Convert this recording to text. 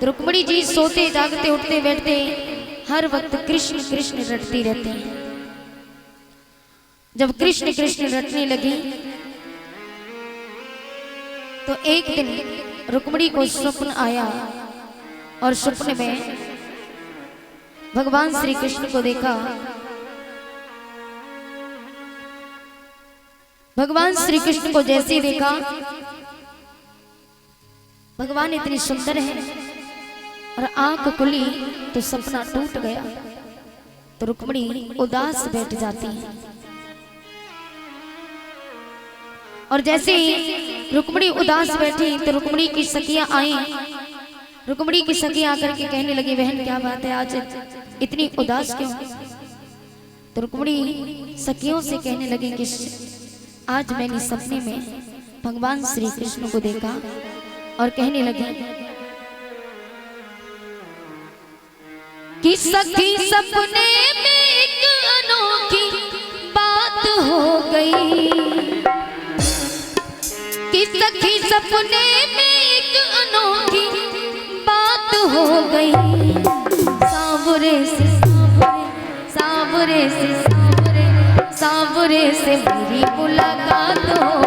तो रुक्मिणी जी सोते जागते उठते बैठते हर वक्त कृष्ण कृष्ण रटती रहते हैं। जब कृष्ण कृष्ण रटने लगी तो एक दिन रुक्मिणी को स्वप्न आया और स्वप्न में भगवान श्री कृष्ण को देखा। भगवान श्री कृष्ण को जैसे ही देखा, भगवान इतनी सुंदर है और आंख खुली तो सपना टूट गया। तो रुक्मिणी उदास बैठ जाती है और जैसे ही रुक्मिणी उदास बैठी तो रुक्मिणी की सखियां आई। रुक्मिणी की सखियां आकर के कहने लगी, बहन क्या बात है, आज इतनी उदास क्यों? तो रुक्मिणी सखियों से कहने लगी कि आज मैंने सपने में भगवान श्री कृष्ण को देखा और कहने लगी कि सखी सपने में एक अनोखी बात हो गई, कि सखी सपने में एक अनोखी बात हो गई। सांवरे से सांवरे, सांवरे से सांवरे, सांवरे से मेरी मुलाकात हो